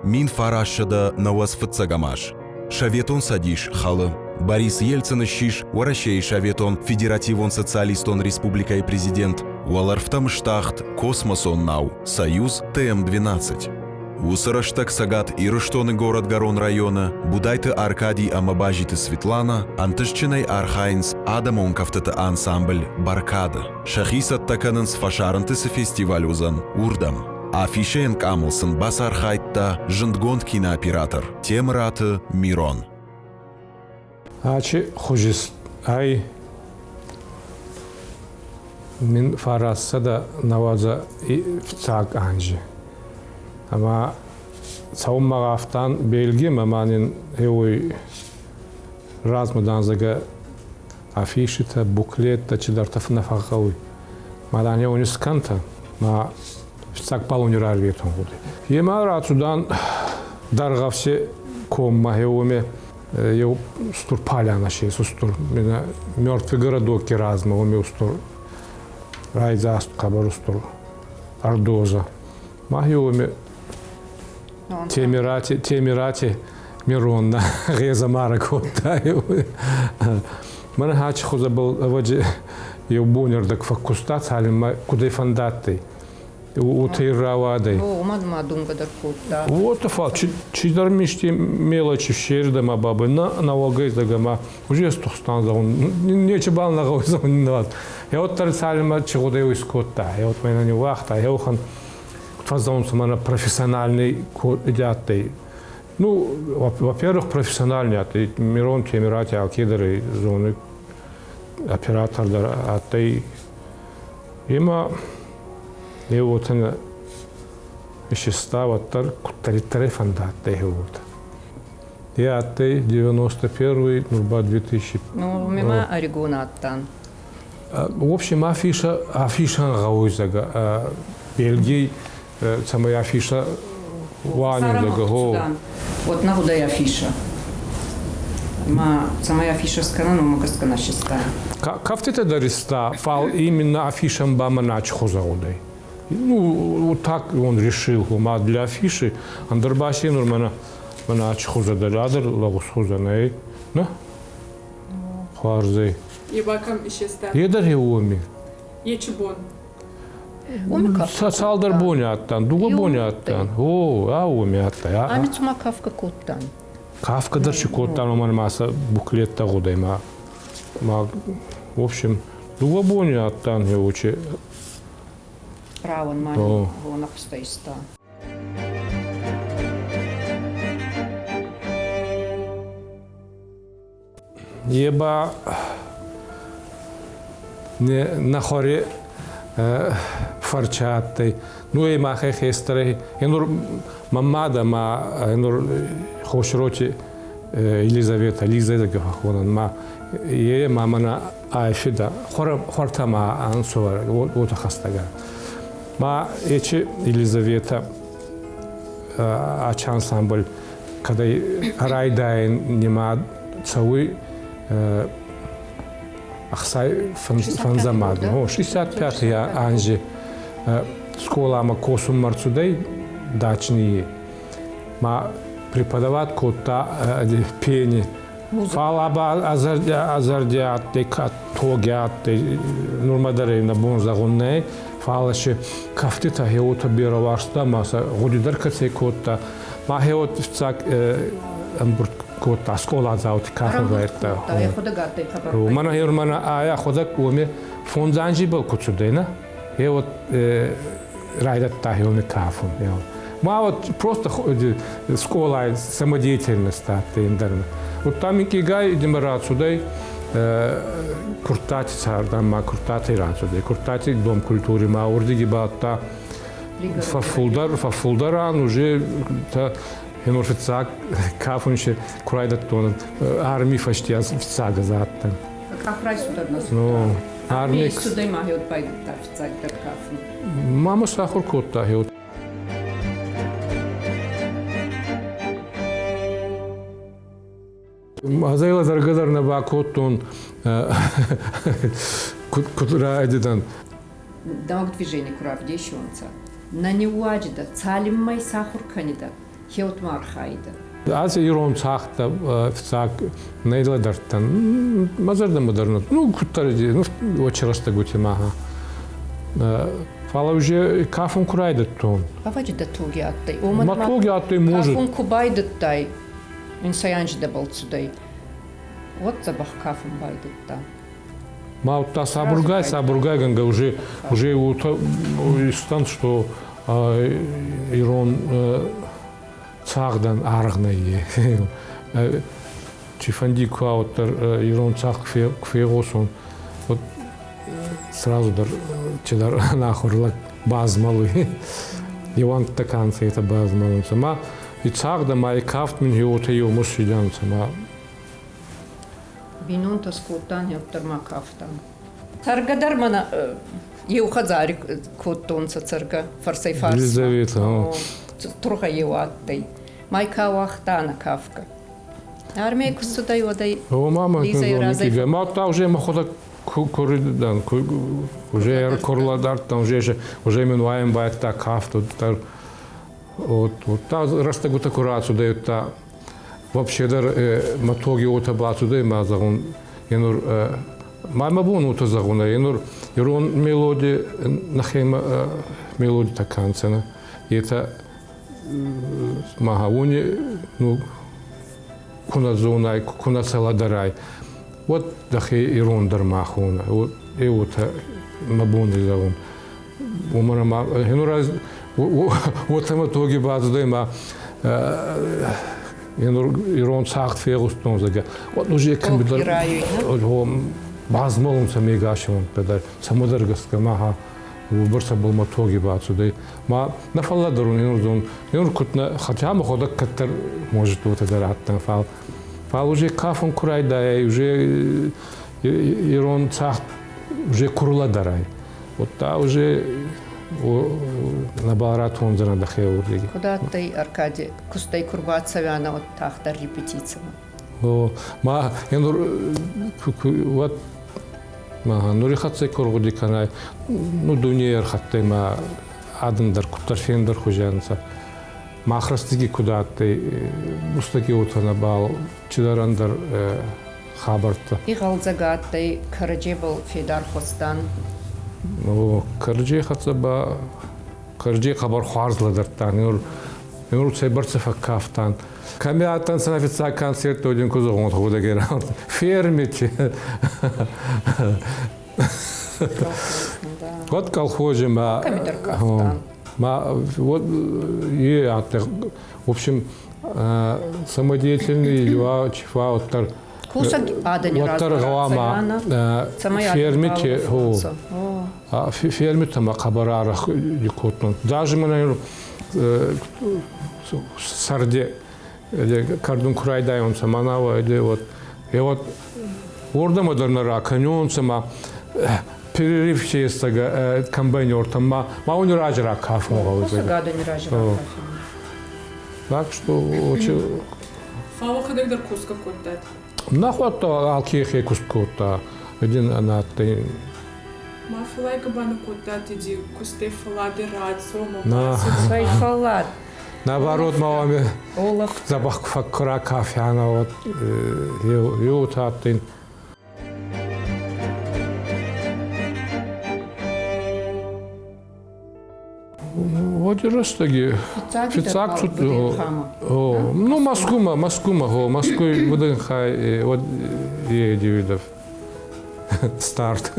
мин фарашшада навасфыцагамаш. Шаветон садиш халы. Борис Ельцин ищиш, Уарашей шаветон Федеративон социалистон республикой президент. Уаларфтам штахт космосон нау, Союз ТМ-12. Усараштак сагат Ирыштоны город Гарон района, Будайты Аркадий Амабажиты Светлана, Антышчиной Архайнс Адамон кафтыты ансамбль Баркада. Шахисат таканынс фашарантысы фестиваль узан Урдам. Афишен камылсын бас архайтта жындгонд кинооператор Темраты Мирон. Ачи хужист ай мин фарасса да наваза и вцаг анжи. Ама сауммагафтан белги маманин эуй размаданзага афишита буклетта чидартаф нафагауй. Мадан эуни сканта ма вцаг палунирар ветон гуди. Ема рацудан даргавсе комма эуме eu стур паляна шей, стур меня мертвый городок разма, у меня стур райзаст кабару стур ардоза. Махиуме темирати миронна геза маракота. Мана хач хоза был вади eu бунер дак факустат халим куда фандатты. Утейравадой. Вот факт. Чидар мишти мелочи шердама бабы на вагайзагама уже стухстан за он не чебал на гаузон не надо. Я вот тарцалима чего-то его искота. Я вот меня не вахта. Я ухан фазон сама профессиональный идеатый. Ну, во-первых, профессиональный, а ты Мирон, Темирати, Алкидеры, зоны оператор, а ты има и вот она еще стала кутаритаре фандатте вот. Я ты 91-й, нурба 2000. Ну, мимо оригонаттан. В общем, афиша гауизага, Бельгий, самая афиша ванюдага. Вот на куда афиша. Ма самая афиша скана, но скана шестая. Как ты дариста фал именно афишам бама начхозаудай? Ну, вот так он решил, ума для афиши, андербаси нормально, мана ачхоза даладер, лагусхоза ней, на, харзей. И бакам исчезла. Едар еуми. Ечебон. Салдар боняттан, дуга боняттан. О, ауми атта. Амицума кафка коттан. Кафка дарши коттан, уман маса буклетта годай ма. В общем, дуга боняттан еучи. Правон мани, вон обстоиста. Еба не нахоре фарчаттой. Ну и махе хестере. Енур мамада ма енур хошроти Елизавета гахонан ма е мамана айфида хортама ансовар вот хастага. Ма эчи Елизавета ач ансамбль, когда райдайн нема цауи ахсай фанзамад. 65-й анжи школа ама косум марцудей дачни. Ма преподават кота пени. Фалаба азардиат дека тогят нурмадаревна бонзагонне. Фалаше кафтита хеота бираварста маса годидар каце кота ма хеот цак амбурт кота школа заут кафеверта. Я хода гатте кабар. Мана хермана ая хода коме фонзанжи был кучудена. Хеот райдат та хеоме кафун. Ма вот просто школа самодеятельность та индерна. Вот там икигай демарат судай куртати сардан ма куртати рацудай куртати дом культуры ма урдиги бата фафулдаран уже та хенорфицак кафунше курайдат тон арми фашти офицага заттан. Как рай сюда нас. Ну арми сюда ма хеот пайдат офицаг дер кафун. Мама сахур котта хеот. Азайла заргадарна бакоттон кутура эдидан. Дамаг движение курав дешонца. На неуаджида цалим май сахур канида. Хеот мархайда. Аз Ирон цахта цак нейледартан мазарда модерно. Ну куттарди, ну очраста гутимаха. Фала уже кафун курайдат тон. Баваджи да туги аттай. Матуги аттай может. Кафун кубайдаттай. Инсаянжи да балцудай. Вот забах кафун байдатта. Ма та сабургай ганга уже стан, что Ирон цахдан аргнае. Чифанди куаутер Ирон цах кфеосон. Вот сразу чедар нахурлак базмалы. Иван таканцы это базмалы. Ма и цахда ма и кафт мен йоте йо мусиданца ма. Бинунта скутан йоттер ма кафтан. Царгадар мана еухадзари коттонца царга фарсай фарс. Елизавета. Труха еуаттай. Майка вахтана кафка. Армейку сюда йодай. О, мама, Лиза и Разай. ма та уже махода коридан, уже корладар там уже минуаем байт та кафту. Вот та растагута курацу дают та вообще дар матоги ота бацу дай мазагун енур мама бун ота загуна енур Ирон мелоди нахема мелоди таканцена это магауни ну куна зонай куна саладарай вот дахи Ирон дармахуна вот и вот мабун загун умара ма енур вот матоги бацу дай ма Ирон цахт фегустон зага. Вот уже компьютер. Базмолом самигашон педар. Самодаргаска маха. Выборса был матоги бацудай. Ма нафалладарун инурдон. Инур кутна хотя мы ходак каттер может вот это раттан фал. Фал уже кафон курайдай уже Ирон цахт уже курладарай. Вот та уже набарат он зана дахе урдеги. Куда ты, Аркадий, кустай курбацавяна от тахта репетициями? О, ма, вот, ма, ну рехатсай коргуди канай, ну дуниер хаттай ма адындар куптарфендар хужанца. Махрастыги куда ты, устаги утана бал, чидарандар хабарта. И галзагаттай Караджебал Федар Хостан. О, Караджи хатсаба, Караджи хабар хуарзладартан, инур цайбарцефа кафтан. Камиатан санафица концерт один кузовон худа гераунд. Фермите. Вот колхозе ма. Камидер кафтан. Ма вот и в общем самодеятельный юа чифа оттар. Кусак адани разгавама фермите. А фермите ма хабарарах юкотнон. Даже мы наверное сарде кардун курайдай он саманава или вот и вот орда модернара каньон сама перерыв честага комбайнер там ма он ражра кафе Кусак адани ражра кафе. Так что очень Фава ходак дар куска коттат. нахват алкехе кускота один она ты Ма фалайка бана коттат иди кусте фалади рад сома. на Свай фалат. наоборот мавами Олаф. забах факра кафе она вот ютатын. Вот и раз таки. Фицак тут, ну Москва, Москвой будем хай, вот едивидов старт.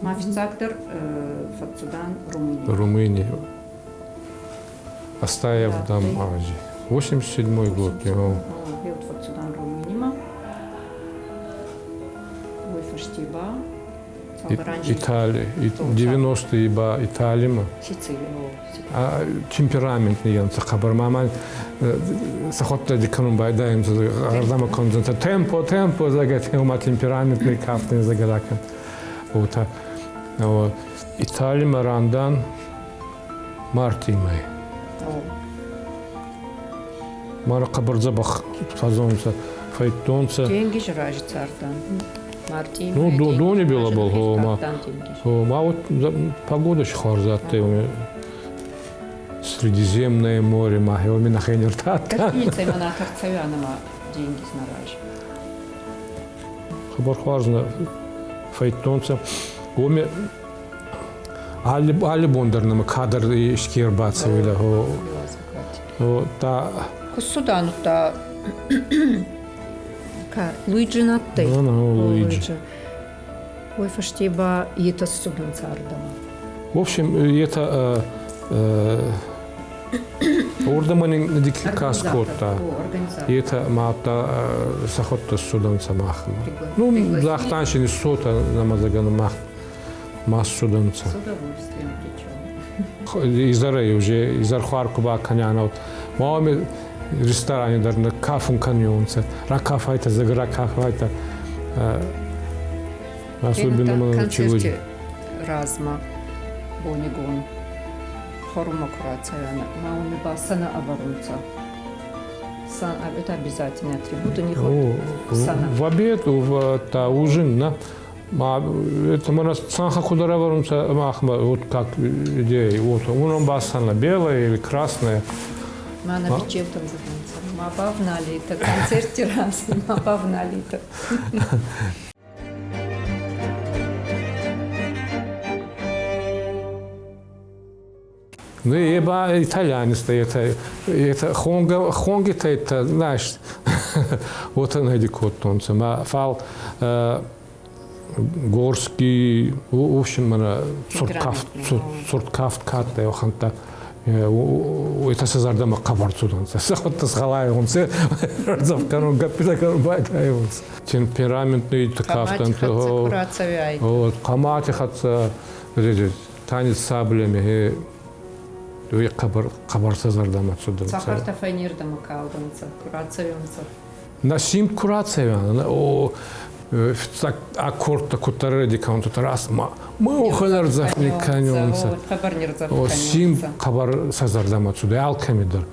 Мафицактор Фацудан Румыния. Румыния. Остаев там Азии. 87-й год. Билд Фацудан Румыния. Ой, фаштиба. Италия, 90-е ба Италия. Сицилия. Темпераментный янца хабар маман сахотта диканун байдаем ардама конзента темпо загат ума темпераментный кафтный загалакан. Вот Италия марандан мартимай. Мара хабар забах фазонца файтонца. Деньги жраж цартан. Мартин. Ну, до не было был, ма вот погода шхарзатты у меня Средиземное море, ма, его минахенер тат. Касница именно Тарцевянова деньги снараж. Хабар важно файтонца. Оме али бондарнама кадр ишкер бацевиля. Та Кусудану та Луиджи Натте. Луиджи. Ой, фаштеба ета судан цардама. В общем, это ордаманин дик каскота. Это мата сахотта судан самахма. Ну, захтаншин сота намазаган мах мас суданца. С удовольствием причем. Изаре уже изархварку ба каняна. Маме ресторане дар на кафун каньонца. Ракафайта загракафайта. Особенно мы концерте разма бонигон. Хорума курацияна. Мауми басана оборунца. Это обязательный атрибут. У них сана. В обед, в ужин, да. Это мы санха кудара варунца махма, вот как идея. Вот он басана белая или красная. Мана бичев там заданца. Мабавнали это концерте раз. Мабавнали это. Ну и итальянец-то это хонги-то это, знаешь, вот он эти коттонцы. Фал горский, в общем, сорткафт катта, оханта. Это сезардама кабарцуданца. Сахотта схалай он се, завкарун гапита байта он. Темпераментный кафтан. Вот камати хатса, танец саблями. Ой, кабар сезардама цуданца. Сахарта файнирдама калданца, курацевянца. На сим курацевян, аккорд кутареди каунтут раз мы уханар зафниканьонца. Сим кабар сезардама цуда алкемидер.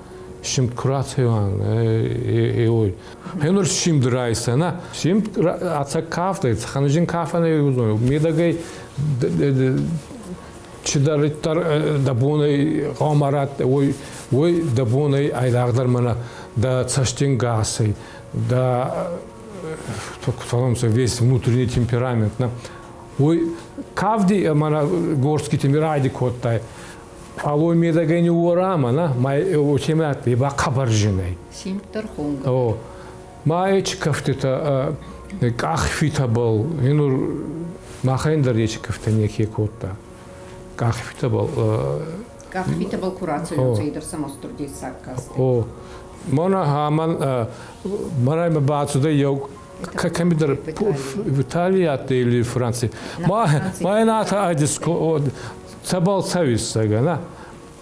Сим курацевян, ой. Хенор сим драйса, на сим аца кафта, ханжин кафа не узно. Медагай чидариттар дабоной гамарат ой дабоной айдагдар мана да цаштин гасой да весь внутренний темперамент на ой кавди мана горский темперайди коттай алой медагени урама на май очемат еба кабаржиной Сим тархунга. о майч кафтета кахфитабл инур махендер еч кафтенеки котта Кахфитабл курацию идер самострудить саккасты. О, мана хаман марайма бацуда йог камидер в Италии или Франции. Майната адиско цабал сависсага, на.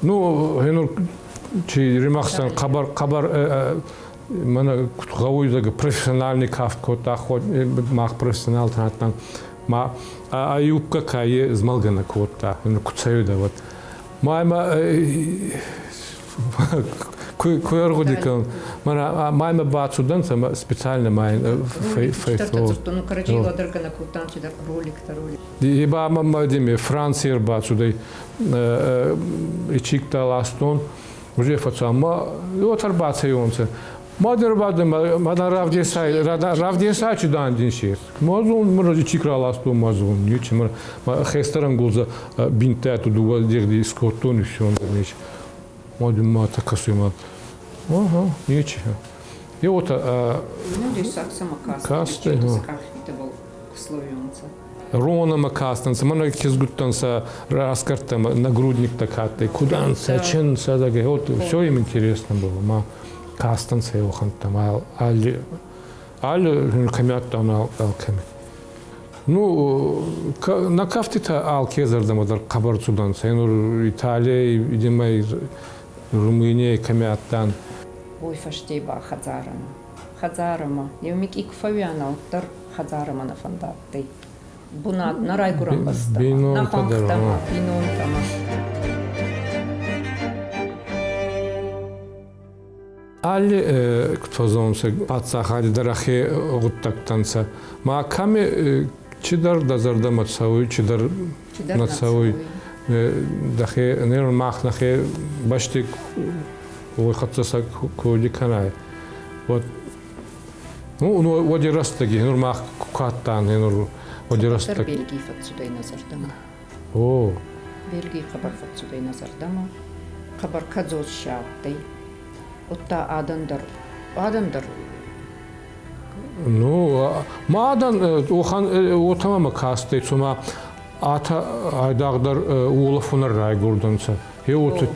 Ну, хенур чи ремахсан кабар мана гавуйдага профессиональный кафко тахот мах профессионал тратан. А юбка кае змалгана котта, куцаюда вот. Майма куэргудикан, майма бацудан сама специально май фейфо. Ну карачила дергана кутан чидар ролик. Еба мама деми Франция бацудай ичикта ластон уже фацама вот арбационца. Мадер мадан равдесай чудан диншир. Мазун мради чикраласту мазун. Ничем хестеран гулза бинтету дуга дерди скоттон всё нич. Мадим мата касума. Ага, ничего. И вот ну здесь сама каста. Это был словенца. Рона макастанца, мана кизгуттанца раскартам нагрудник такатый, куданца, ченца, вот все им интересно было. Кастанца его хантам, али камят там алками. Ну, на кафте-то алкезардам адар кабарцуданца, Италия, видимо, Румыния камяттан. Ой, фаштеба хазарама. Евмик икфавяна, оттар хазарама на фандатты. Бунат на райгурам баста. На ханктама, бинонтама. Али, кто зовется, пацахали дарахи гуттактанца. Ма ками чидар дазарда мацауй, чидар мацауй. دخه نور ماخ نخه باشتي وخطسك كودي كناي вот ну води растаги нур мах каттан нур води растаг Бельгии фатсудай назардама. о Бельгии хабар фатсудай назардама. Хабар кадзос шааттай. Отта адамдар ну мадан охан отама кастай цума ата айдагдар улафунар райгурданса еот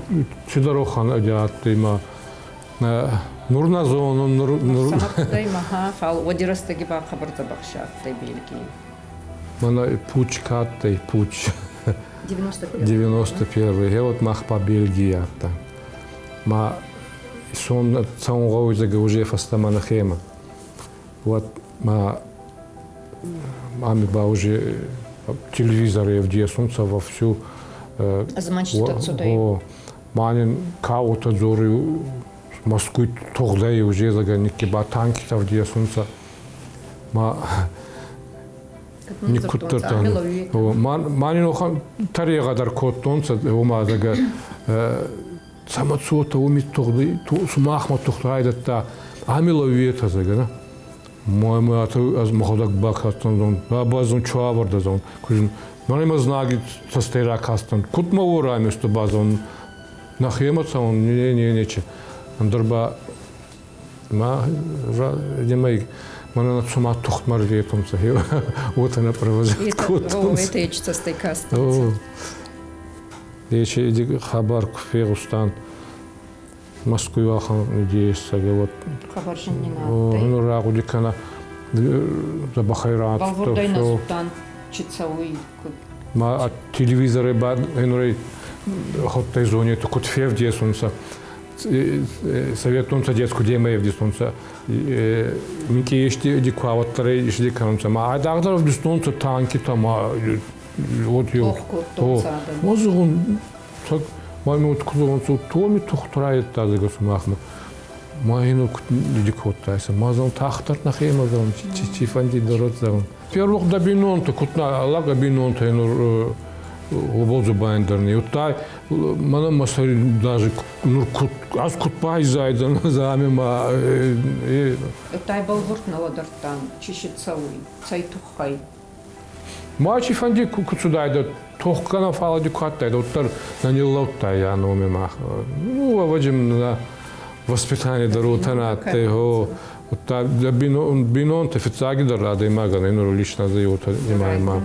чидарохан адятты ма нурна зону нур саматтай маха фал води растаги ба хабар забахшааттай Бельгии. мана пучкаттай пуч 91. я вот мах по Бельгии атта ма сон цаунга уже уже фастамана хема вот ма мами ба уже телевизоры в диасунца вовсю Значит, отсюда и манин каута зоры Москвы тогдай уже заганики ба танки в диасунца ма никуттартан манин охан таригадар коттонца ома дага самацуота умит тогдай сумахма тогдайдатта амиловиета загана мой аз моходак бакастон базон чуаварда зон кужин манема знаги состера кастон кутма ураме что базон нахемаца он не андерба ма демай мана цума тухтмар ветумца вот она провозит это ечца стейкастон. Ече иди хабар кфегустан Москва хан идеяса вот Хабаршин не надо. ну рагуди кана за бахайрат Балвордай на султан чицауи. ма телевизоры ба энрей хоттай зоне то кот фев десунса советунца детскую демаев десунса минки ешти дикваваттары ешти канунса ма адагдар десунса танки тама вот ё мозгун так маймут кузонсу томи тухтрает тазыга сумахма майну дикоттайса мазон тахтар нахемазон чифанди доротзон первых добинонто кутна лага бинонто энур обозу байндерни уттай мана масари даже нур кут аз кутпай зайдан замема Уттай балворт наладартан чишицауи цайтухай. Мачи фанди куцудайда тохкана фала дикаттайда уттар наниллоттай я номемах ну вадим на воспитание дарутанатте ho утта бинонте фицагидер адемаган энур лично заюта демайма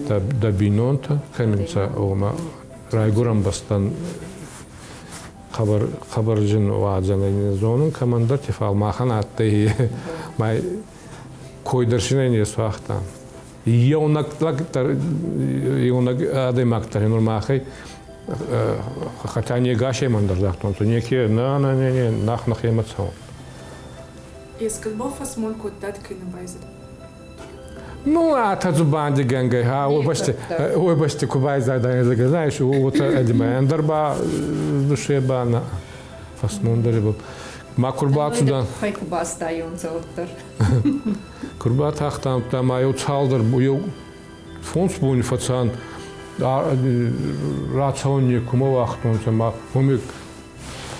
да бинонте каминца ома райгурам бастан хабаржин ваджан зонун командар тефал махан атте май койдершинение свахтан Ионак адемактар нормахай хотя не гашей мандардахтон то неке не нах емацау Ескалбо фасмон коттат кайнабайзер. ну а та зубанди гангай ой баште кубайза да не знаешь вот адемандарба душеба на фасмон дариб макурбат судан Хайку бастайон зауттар. Kurbat haqtan tamayo çaldır bu yo fons bu nifatan raционе кума вахтон сама хоми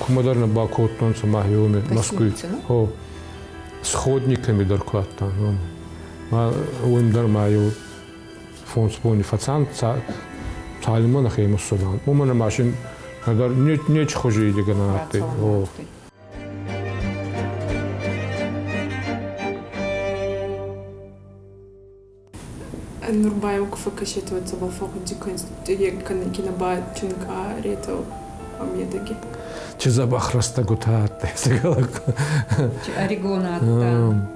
кумадарна бакоттон сама ёме Москвы о сходниками даркваттан ма уимдар майо фонс bu nifatan талима нахемус судан умана машин надар не чхожи диганатты о Нурбаев кфакашет вот забал фокус диконст кинаба чунка рето амедаги. Че забахраста гутатте сегалак. Орегонатта.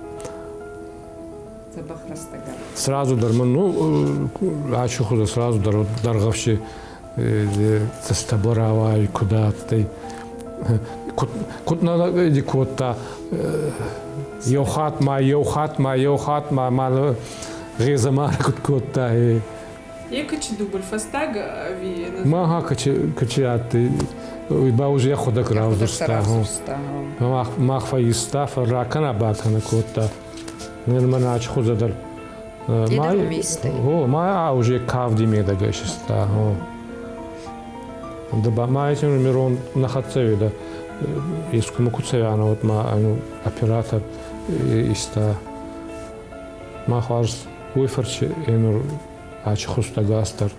Забахрастага. Сразу дарман ну ачухуда сразу даргавши цастабаравай куда-то кутна дикота ёхатма мал Резамар куткота Я качу дубль фастага ви. Мага качати ба уже хода краузста. Мах фаиста фаракана батана кота. Нерманач хозадар. Май. О, май уже кавди медагашста. Да бамаетин Мирон нахатцеви да искому куцевяна вот оператор иста ма харс уйфарчи энур ачхуста гастер